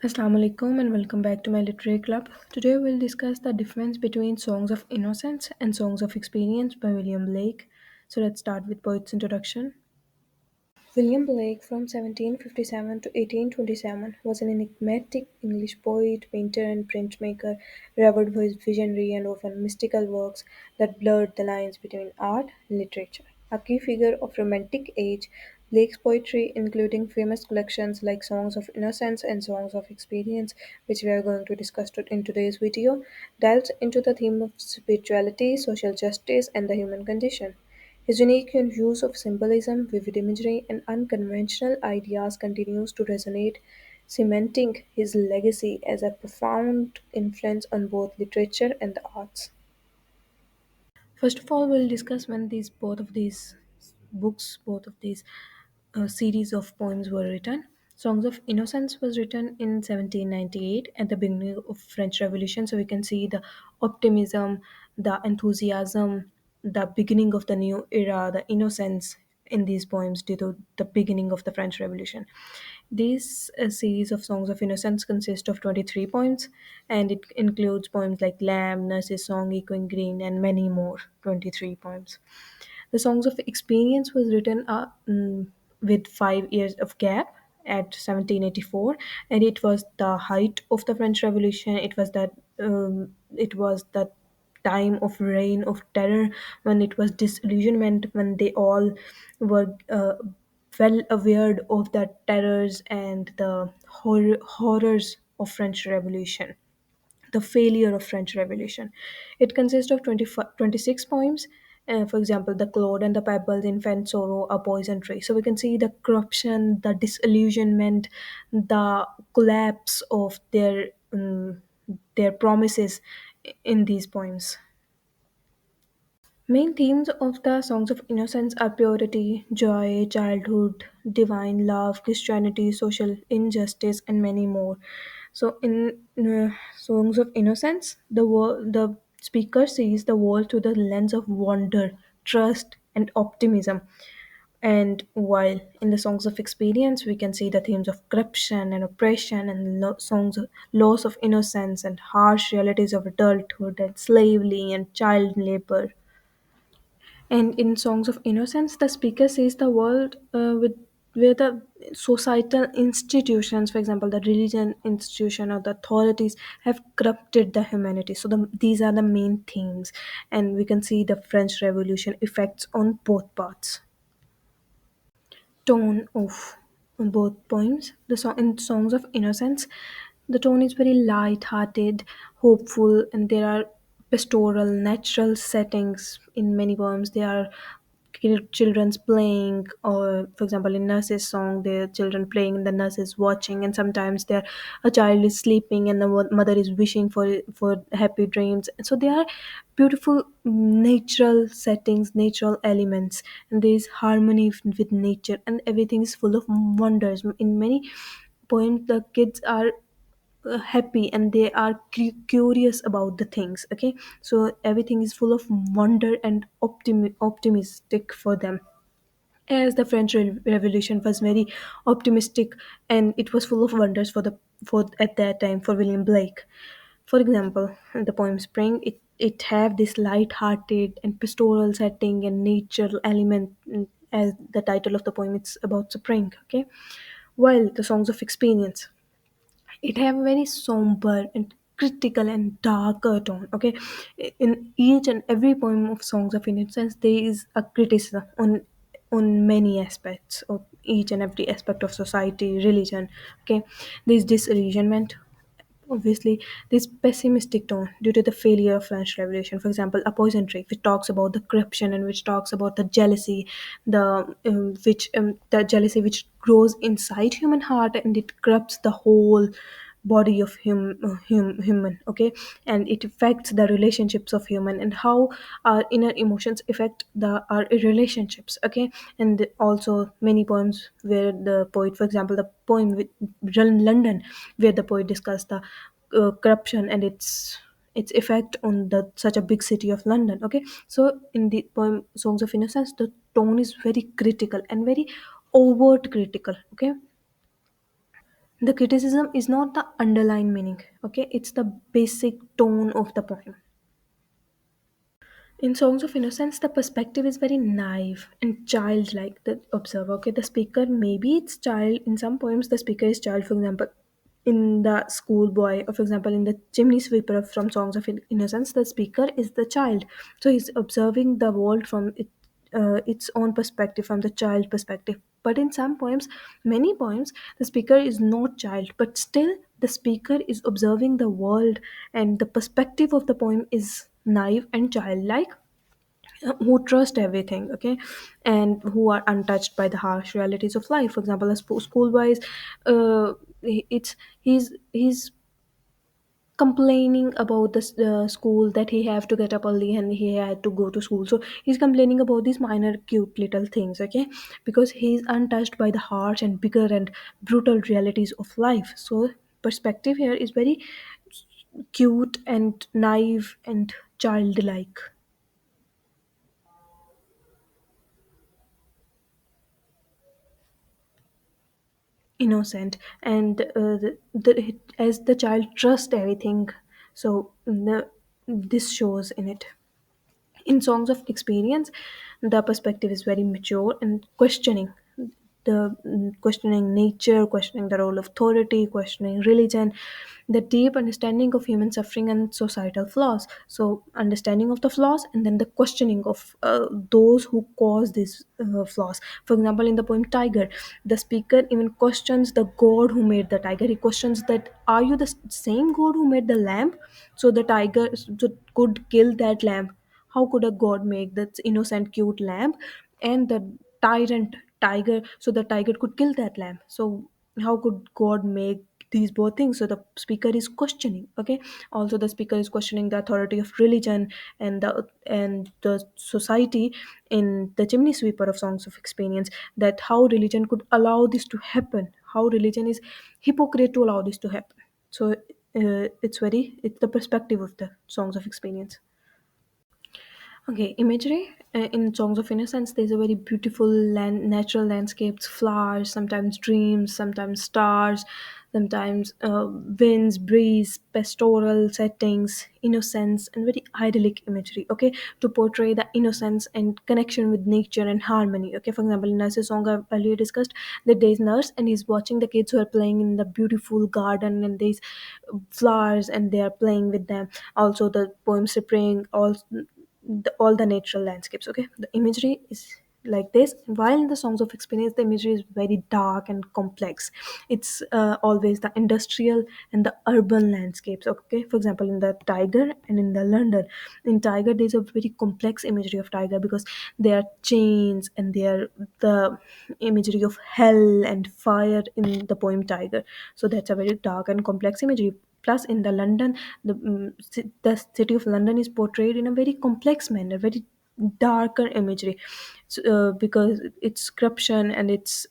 Assalamu alaikum and welcome back to my literary club. Today we'll discuss the difference between Songs of Innocence and Songs of Experience by William Blake. So let's start with poet's introduction. William Blake, from 1757 to 1827, was an enigmatic English poet, painter, and printmaker, revered for his visionary and often mystical works that blurred the lines between art and literature. A key figure of Romantic age, Blake's poetry, including famous collections like Songs of Innocence and Songs of Experience, which we are going to discuss in today's video, delves into the theme of spirituality, social justice, and the human condition. His unique use of symbolism, vivid imagery, and unconventional ideas continues to resonate, cementing his legacy as a profound influence on both literature and the arts. First of all, we'll discuss when these both of these books, both of these series of poems were written. Songs of Innocence was written in 1798 at the beginning of French Revolution. So we can see the optimism, the enthusiasm, the beginning of the new era, the innocence in these poems due to the beginning of the French Revolution. This series of Songs of Innocence consists of 23 poems, and it includes poems like Lamb, Nurse's Song, Echoing Green, and many more, 23 poems. The Songs of Experience was written with 5 years of gap at 1784, and it was the height of the French Revolution. It was the time of reign of terror, when it was disillusionment, when they all were well aware of the terrors and the horrors of French Revolution, the failure of French Revolution. It consists of 26 poems. For example, The Cloud and the Pebbles, Infant Sorrow, A Poison Tree. So we can see the corruption, the disillusionment, the collapse of their promises in these poems. Main themes of the Songs of Innocence are purity, joy, childhood, divine love, Christianity, social injustice, and many more. So, in Songs of Innocence, the speaker sees the world through the lens of wonder, trust, and optimism. And while in the Songs of Experience, we can see the themes of corruption and oppression, and songs of loss of innocence and harsh realities of adulthood and slavery and child labor. And in Songs of Innocence, the speaker sees the world with where the societal institutions, for example, the religion institution or the authorities, have corrupted the humanity. So these are the main themes, and we can see the French Revolution effects on both parts. Tone of both poems. The song in Songs of Innocence, the tone is very light-hearted, hopeful, and there are pastoral, natural settings in many poems. There are children's playing, or for example, in Nurse's Song, there are children playing, and the nurse is watching, and sometimes there a child is sleeping, and the mother is wishing for happy dreams. So there are beautiful natural settings, natural elements, and there is harmony with nature, and everything is full of wonders. In many poems, the kids are happy and they are curious about the things. Okay, so everything is full of wonder and optimistic for them, as the French Revolution was very optimistic, and it was full of wonders for at that time for William Blake. For example, the poem Spring, it have this light-hearted and pastoral setting and natural element, as the title of the poem, it's about spring. Okay, while the Songs of Experience, it have a very somber and critical and darker tone. Okay, in each and every poem of Songs of Innocence, there is a criticism on many aspects of each and every aspect of society, religion. Okay, there is disillusionment, obviously, this pessimistic tone due to the failure of French Revolution. For example, A Poison Tree, which talks about the corruption and which talks about the jealousy, the jealousy which grows inside human heart, and it corrupts the whole body of human. Okay, and it affects the relationships of human, and how our inner emotions affect our relationships. Okay, and also many poems where the poet, for example, the poem with London, where the poet discussed the corruption and its effect on the such a big city of London. Okay, so in the poem Songs of Innocence, the tone is very critical and very overt critical. Okay, The criticism is not the underlying meaning, okay, it's the basic tone of the poem. In Songs of Innocence, the perspective is very naive and childlike. The observer, okay, the speaker, maybe it's child. In some poems, the speaker is child. For example, in the schoolboy, or for example, in the Chimney Sweeper from Songs of Innocence, the speaker is the child. So he's observing the world from its own perspective, from the child perspective. But in some poems, many poems, the speaker is not child, but still the speaker is observing the world, and the perspective of the poem is naive and childlike, who trust everything, okay, and who are untouched by the harsh realities of life. For example, a school wise, it's he's complaining about the school, that he have to get up early and he had to go to school. So he's complaining about these minor cute little things, okay, because he's untouched by the harsh and bigger and brutal realities of life. So perspective here is very cute and naive and childlike, innocent, and as the child trusts everything. So this shows in it. In Songs of Experience, the perspective is very mature and questioning, questioning nature, questioning the role of authority, questioning religion, the deep understanding of human suffering and societal flaws. So understanding of the flaws, and then the questioning of those who cause these flaws. For example, in the poem Tiger, the speaker even questions the god who made the tiger. He questions that, are you the same god who made the lamb? So the tiger could kill that lamb. How could a god make that innocent cute lamb, and the tyrant tiger, so the tiger could kill that lamb? So how could god make these both things? So the speaker is questioning, okay. Also the speaker is questioning the authority of religion and the society. In the Chimney Sweeper of Songs of Experience, that how religion could allow this to happen, how religion is hypocrite to allow this to happen. So it's the perspective of the Songs of Experience. Okay, imagery in Songs of Innocence, there's a very beautiful natural landscapes, flowers, sometimes dreams, sometimes stars, sometimes winds, breeze, pastoral settings, innocence, and very idyllic imagery. Okay, to portray the innocence and connection with nature and harmony. Okay, for example, in Nurse's song I earlier discussed, that there's nurse and he's watching the kids who are playing in the beautiful garden, and there's flowers and they are playing with them. Also, the poem portraying all the natural landscapes, okay. The imagery is like this, while in the Songs of Experience the imagery is very dark and complex. It's always the industrial and the urban landscapes, okay. For example, in the Tiger and in the London, in Tiger there's a very complex imagery of tiger, because there are chains and there are the imagery of hell and fire in the poem Tiger. So that's a very dark and complex imagery. Plus, in the London, the city of London is portrayed in a very complex manner, very darker imagery. So, because its corruption and its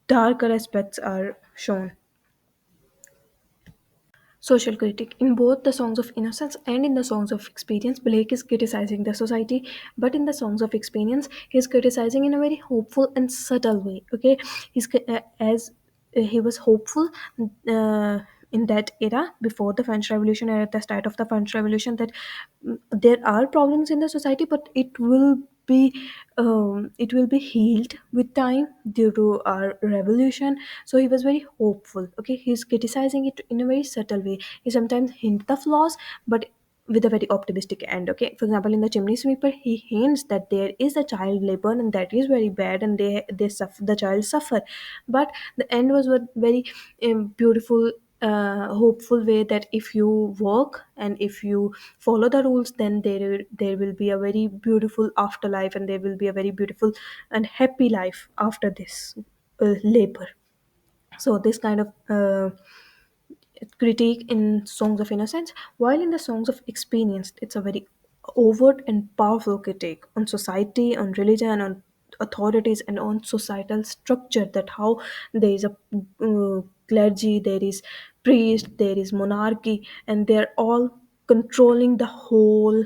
darker aspects are shown. Social critic. In both the Songs of Innocence and in the Songs of Experience, Blake is criticizing the society, but in the Songs of Experience, he's criticizing in a very hopeful and subtle way. Okay, as he was hopeful uh, in that era before the French Revolution, and at the start of the French Revolution, that there are problems in the society, but be it will be healed with time due to our revolution. So he was very hopeful, okay. He's criticizing it in a very subtle way. He sometimes hint the flaws, but with a very optimistic end, okay. For example, in the Chimney Sweeper, he hints that there is a child labor and that is very bad, and they suffer, the child suffer. But the end was very beautiful, hopeful way, that if you work and if you follow the rules, then there will be a very beautiful afterlife, and there will be a very beautiful and happy life after this labor. So this kind of critique in Songs of Innocence, while in the Songs of Experience, it's a very overt and powerful critique on society, on religion, on authorities, and on societal structure. That how there is a clergy, there is priest, there is monarchy, and they're all controlling the whole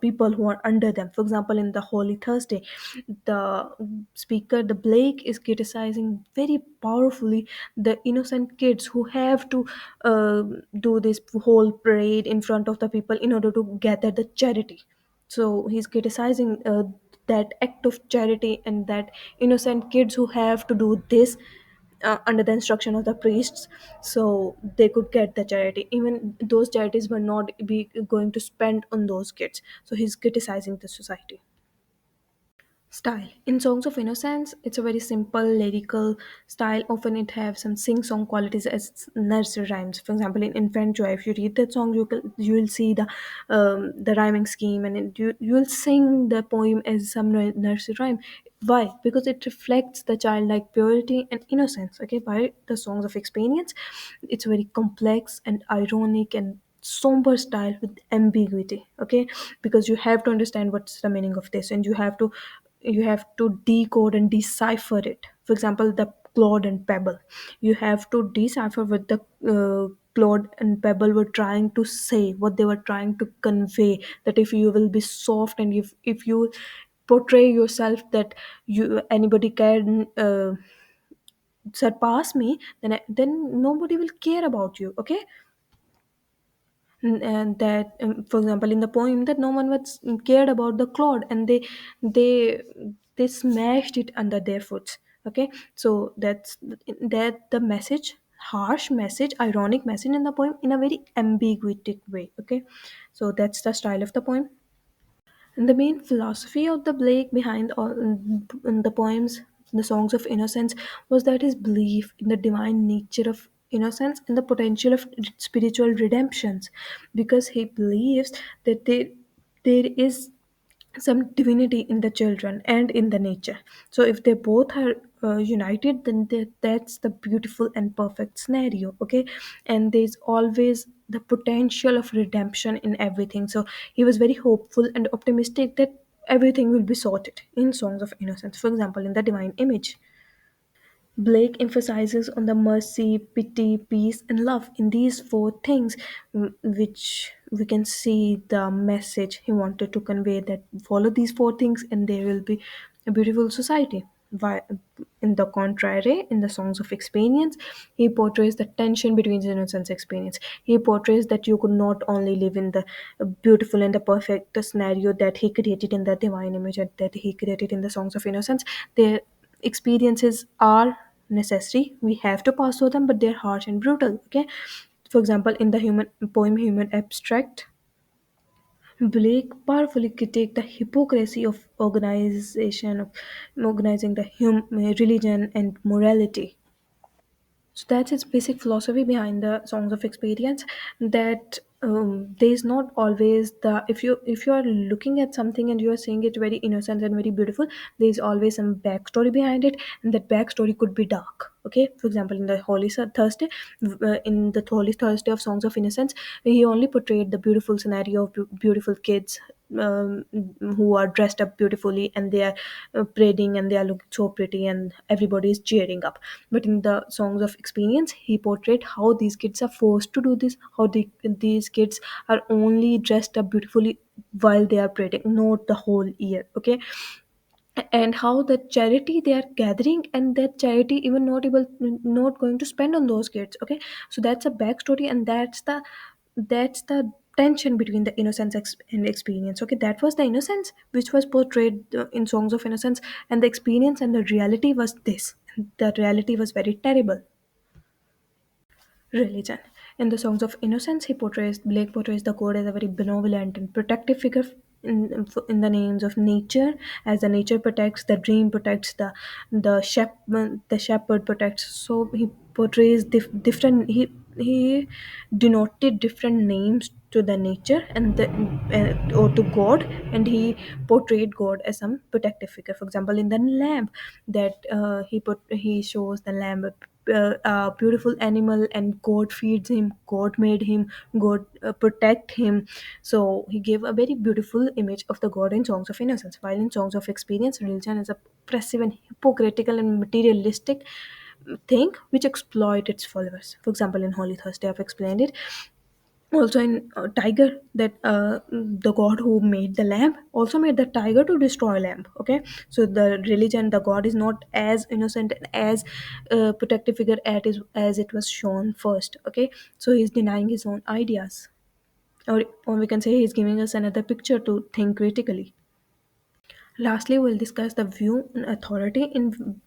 people who are under them. For example, in the Holy Thursday, the speaker, the Blake, is criticizing very powerfully the innocent kids who have to do this whole parade in front of the people in order to gather the charity. So he's criticizing that act of charity and that innocent kids who have to do this under the instruction of the priests, so they could get the charity, even those charities were not be going to spend on those kids. So he's criticizing the society. Style in Songs of Innocence, it's a very simple lyrical style. Often it have some sing-song qualities as nursery rhymes. For example, in Infant Joy, if you read that song, you will see the rhyming scheme, and you will sing the poem as some nursery rhyme. Why? Because it reflects the childlike purity and innocence. Okay, by the Songs of Experience, it's very complex and ironic and somber style with ambiguity. Okay, because you have to understand what's the meaning of this, and you have to decode and decipher it. For example, the Claude and Pebble, you have to decipher what the Claude and Pebble were trying to say, what they were trying to convey. That if you will be soft, and if you portray yourself that you anybody can surpass me, then nobody will care about you. Okay, and that for example, in the poem, that no one was cared about the Claude, and they they smashed it under their foot. Okay, so that the message, harsh message, ironic message in the poem in a very ambiguous way. Okay, so that's the style of the poem. And the main philosophy of the Blake behind all in the poems, the Songs of Innocence, was that his belief in the divine nature of innocence and the potential of spiritual redemptions, because he believes that there is some divinity in the children and in the nature. So if they both are united, then that's the beautiful and perfect scenario. Okay, and there's always the potential of redemption in everything. So he was very hopeful and optimistic that everything will be sorted in Songs of Innocence. For example, in the divine image, Blake emphasizes on the mercy, pity, peace, and love. In these four things, which we can see the message he wanted to convey, that follow these four things and there will be a beautiful society. In the contrary, in the Songs of Experience, he portrays the tension between innocence and experience. He portrays that you could not only live in the beautiful and the perfect scenario that he created in the divine image, and that he created in the Songs of Innocence. There experiences are necessary, we have to pass through them, but they're harsh and brutal. Okay, for example, in the human poem Human Abstract, Blake powerfully critiqued the hypocrisy of organizing the religion and morality. So that's its basic philosophy behind the Songs of Experience. That there's not always the, if you are looking at something and you are seeing it very innocent and very beautiful, there's always some backstory behind it, and that backstory could be dark. Okay, for example, in the Thursday, in the Holy Thursday of Songs of Innocence, he only portrayed the beautiful scenario of beautiful kids, who are dressed up beautifully, and they are parading, and they are looking so pretty, and everybody is cheering up. But in the Songs of Experience, he portrayed how these kids are forced to do this, how these kids are only dressed up beautifully while they are parading, not the whole year. Okay, and how the charity they are gathering, and that charity even not going to spend on those kids. Okay, so that's a backstory, and that's the tension between the innocence and experience. Okay, that was the innocence which was portrayed in Songs of Innocence, and the experience and the reality was this. The reality was very terrible. Religion. In the Songs of Innocence, Blake portrays the god as a very benevolent and protective figure in the names of nature. As the nature protects, the dream protects, the shepherd protects. So he portrays different. He denoted different names to the nature and or to God, and he portrayed God as some protective figure. For example, in the lamb, that he shows the lamb a beautiful animal, and God feeds him, God made him, God protect him. So he gave a very beautiful image of the God in Songs of Innocence. While in Songs of Experience, religion is a oppressive and hypocritical and materialistic thing which exploit its followers. For example, in Holy Thursday, I've explained it. Also in tiger, that the god who made the lamb also made the tiger to destroy lamb. Okay, so the religion, the god is not as innocent and as protective figure as it was shown first. Okay, so he's denying his own ideas, or we can say he's giving us another picture to think critically. Lastly, we'll discuss the view on authority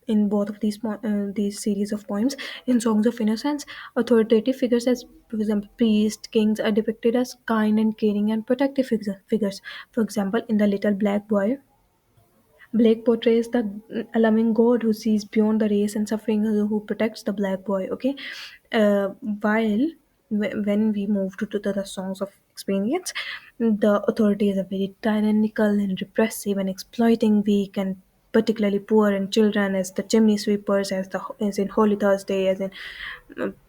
in both of these series of poems. In Songs of Innocence, authoritative figures, as for example priests, kings, are depicted as kind and caring and protective figures. For example, in The Little Black Boy, Blake portrays the alarming God who sees beyond the race and suffering, who protects the black boy. Okay, while when we move to the songs of experience, the authority is a very tyrannical and repressive and exploiting weak and particularly poor and children, as the chimney sweepers, as in Holy Thursday, as in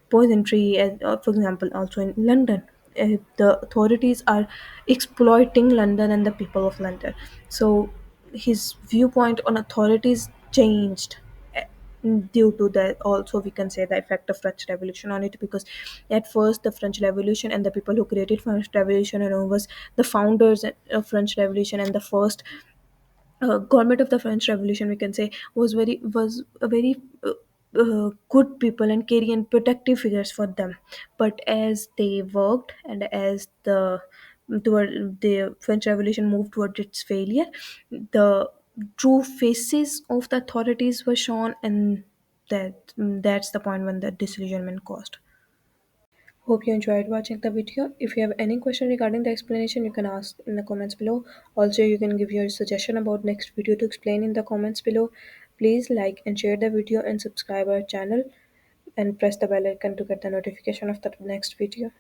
poison tree, as for example also in London. The authorities are exploiting London and the people of London. So his viewpoint on authorities changed due to that. Also we can say the effect of French Revolution on it, because at first the French Revolution and the people who created French Revolution, was the founders of French Revolution, and the first government of the French Revolution, we can say, was a very good people and caring and protective figures for them. But as they worked, and as the French Revolution moved toward its failure, the true faces of the authorities were shown, and that's the point when the disillusionment caused. Hope you enjoyed watching the video. If you have any question regarding the explanation, you can ask in the comments below. Also, you can give your suggestion about next video to explain in the comments below. Please like and share the video and subscribe our channel and press the bell icon to get the notification of the next video.